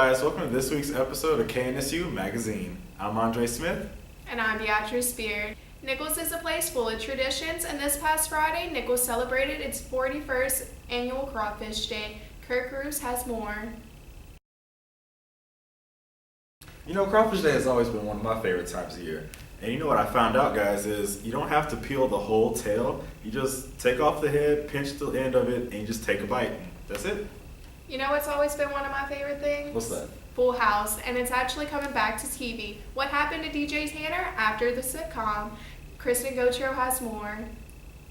guys, welcome to this week's episode of KNSU Magazine. I'm Andre Smith. And I'm Beatrice Beard. Nichols is a place full of traditions, and this past Friday, Nichols celebrated its 41st annual Crawfish Day. Kirk Roos has more. You know, Crawfish Day has always been one of my favorite times of year. And you know what I found out, guys, is you don't have to peel the whole tail. You just take off the head, pinch the end of it, and you just take a bite. That's it. You know what's always been one of my favorite things? What's that? Full House, and it's actually coming back to TV. What happened to DJ Tanner after the sitcom? Kristen Gautreaux has more.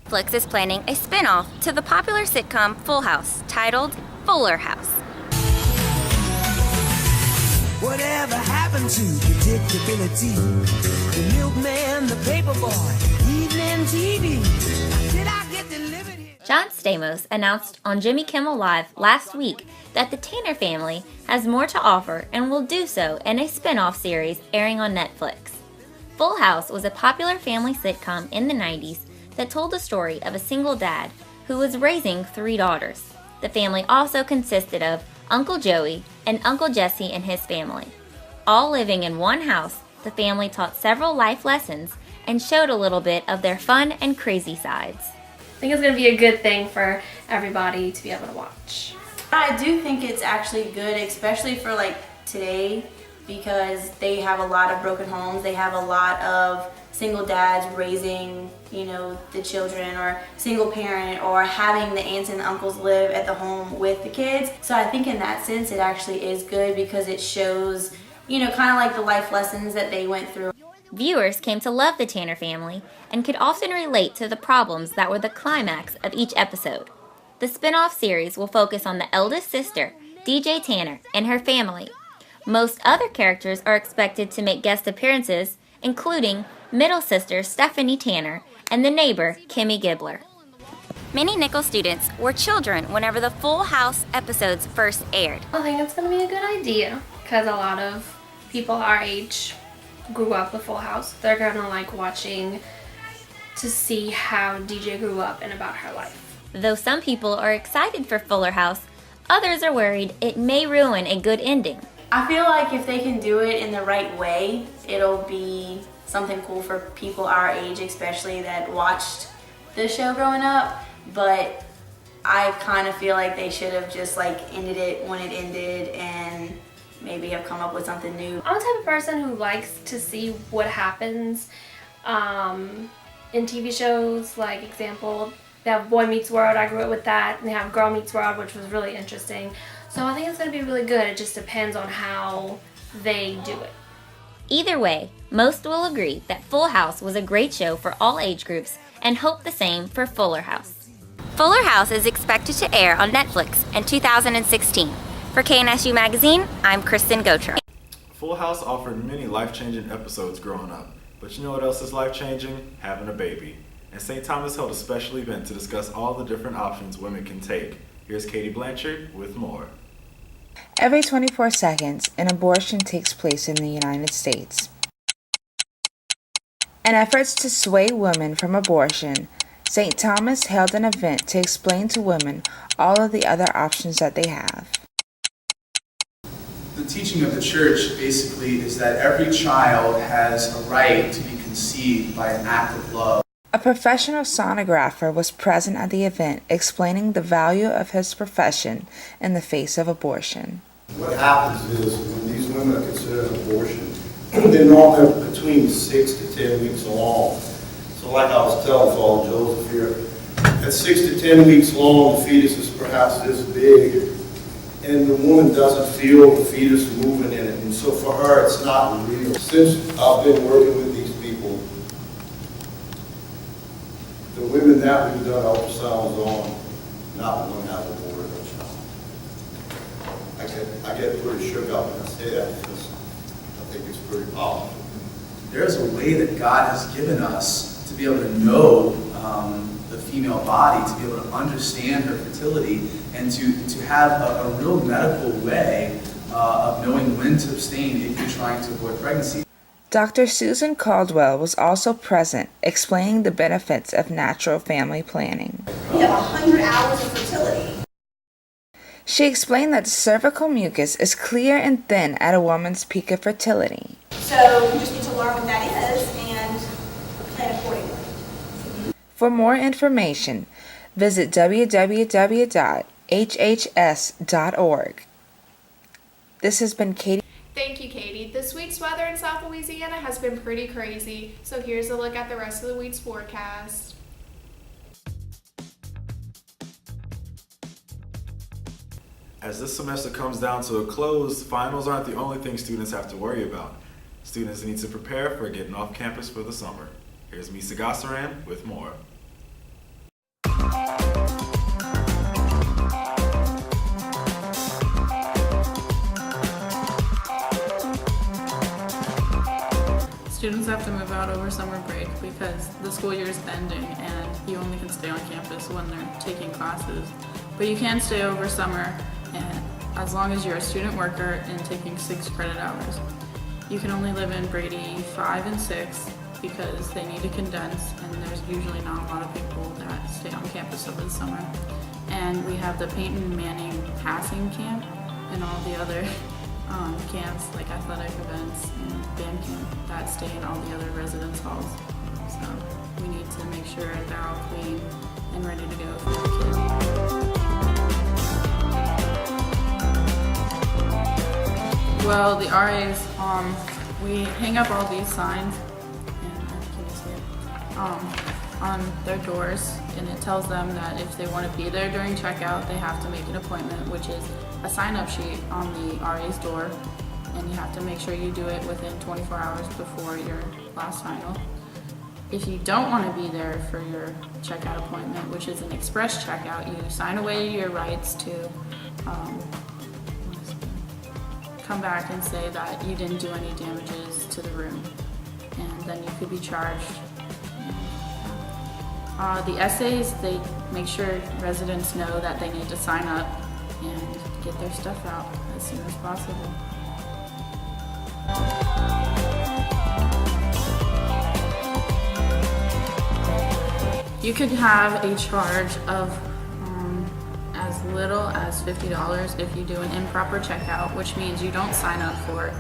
Netflix is planning a spinoff to the popular sitcom Full House, titled Fuller House. Whatever happened to predictability? The milkman, the paperboy, evening TV. Did I get delivered here? John Stamos announced on Jimmy Kimmel Live last week that the Tanner family has more to offer and will do so in a spin-off series airing on Netflix. Full House was a popular family sitcom in the 90s that told the story of a single dad who was raising 3 daughters. The family also consisted of Uncle Joey and Uncle Jesse and his family. All living in one house, the family taught several life lessons and showed a little bit of their fun and crazy sides. I think it's going to be a good thing for everybody to be able to watch. I do think it's actually good, especially for like today, because they have a lot of broken homes. They have a lot of single dads raising, the children, or single parent, or having the aunts and uncles live at the home with the kids. So I think in that sense it actually is good because it shows, kind of like the life lessons that they went through. Viewers came to love the Tanner family and could often relate to the problems that were the climax of each episode. The spin-off series will focus on the eldest sister, DJ Tanner, and her family. Most other characters are expected to make guest appearances, including middle sister Stephanie Tanner and the neighbor Kimmy Gibbler. Many Nichols students were children whenever the Full House episodes first aired. I think it's going to be a good idea because a lot of people our age grew up with Full House. They're going to like watching to see how DJ grew up and about her life. Though some people are excited for Fuller House, others are worried it may ruin a good ending. I feel like if they can do it in the right way, it'll be something cool for people our age, especially that watched the show growing up. But I kind of feel like they should have just ended it when it ended and maybe have come up with something new. I'm the type of person who likes to see what happens in TV shows. Like example, they have Boy Meets World, I grew up with that, and they have Girl Meets World, which was really interesting. So I think it's going to be really good. It just depends on how they do it. Either way, most will agree that Full House was a great show for all age groups and hope the same for Fuller House. Fuller House is expected to air on Netflix in 2016. For KNSU Magazine, I'm Kristen Gautreaux. Full House offered many life-changing episodes growing up. But you know what else is life-changing? Having a baby. And St. Thomas held a special event to discuss all the different options women can take. Here's Katie Blanchard with more. Every 24 seconds, an abortion takes place in the United States. In efforts to sway women from abortion, St. Thomas held an event to explain to women all of the other options that they have. The teaching of the church basically is that every child has a right to be conceived by an act of love. A professional sonographer was present at the event, explaining the value of his profession in the face of abortion. What happens is when these women are considered an abortion, they're normally between 6 to 10 weeks along. So like I was telling Father Joseph here, at 6 to 10 weeks long, the fetus is perhaps this big, and the woman doesn't feel the fetus moving in it. And so for her, it's not real. Since I've been working with these people, the women that we've done ultrasounds on, not one has aborted a child. I get pretty shook up when I say that because I think it's pretty powerful. There's a way that God has given us to be able to know the female body, to be able to understand her fertility, and to have a real medical way of knowing when to abstain if you're trying to avoid pregnancy. Dr. Susan Caldwell was also present, explaining the benefits of natural family planning. We have 100 hours of fertility. She explained that the cervical mucus is clear and thin at a woman's peak of fertility. So you just need to learn what that is and plan accordingly. For more information, visit www.hhs.org. This has been Katie. Thank you, Katie. This week's weather in South Louisiana has been pretty crazy, so here's a look at the rest of the week's forecast. As this semester comes down to a close, finals aren't the only thing students have to worry about. Students need to prepare for getting off campus for the summer. Here's Misa Gassaran with more. Students have to move out over summer break because the school year is ending and you only can stay on campus when they're taking classes. But you can stay over summer and as long as you're a student worker and taking 6 credit hours. You can only live in Brady 5 and 6 because they need to condense and there's usually not a lot of people that stay on campus over the summer. And we have the Peyton Manning passing camp and all the other camps like athletic events and band camp that stay in all the other residence halls. So we need to make sure they're all clean and ready to go for the kids. Well, the RAs, we hang up all these signs and can you see it? On their doors, and it tells them that if they want to be there during checkout, they have to make an appointment, which is a sign-up sheet on the RA's door, and you have to make sure you do it within 24 hours before your last final. If you don't want to be there for your checkout appointment, which is an express checkout, you sign away your rights to come back and say that you didn't do any damages to the room, and then you could be charged. The essays, they make sure residents know that they need to sign up and get their stuff out as soon as possible. You could have a charge of as little as $50 if you do an improper checkout, which means you don't sign up for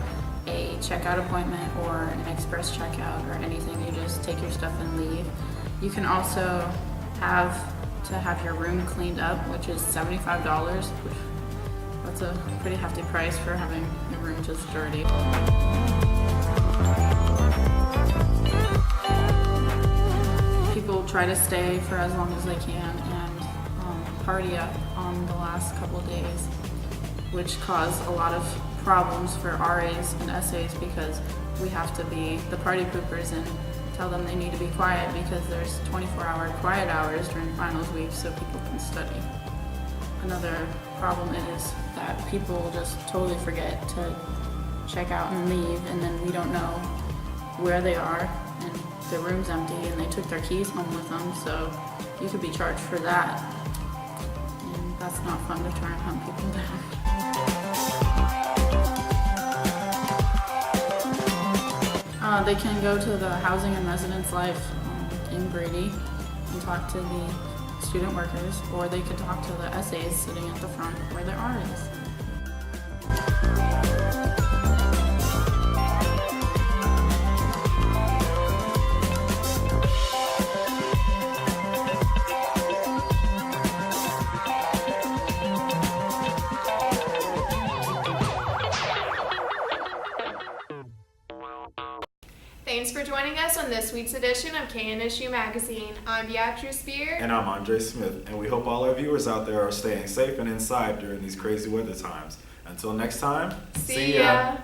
a checkout appointment or an express checkout or anything, you just take your stuff and leave. You can also have to have your room cleaned up, which is $75, which that's a pretty hefty price for having your room just dirty. People try to stay for as long as they can and party up on the last couple days, which cause a lot of problems for RAs and SAs because we have to be the party poopers and tell them they need to be quiet because there's 24-hour quiet hours during finals week so people can study. Another problem is that people just totally forget to check out and leave, and then we don't know where they are and their room's empty and they took their keys home with them, so you could be charged for that. And that's not fun to try and hunt people down. They can go to the Housing and Residence Life in Brady and talk to the student workers, or they could talk to the SAs sitting at the front where there are is. Thanks for joining us on this week's edition of KNSU Magazine. I'm Beatrice Spear. And I'm Andre Smith, and we hope all our viewers out there are staying safe and inside during these crazy weather times. Until next time, see ya.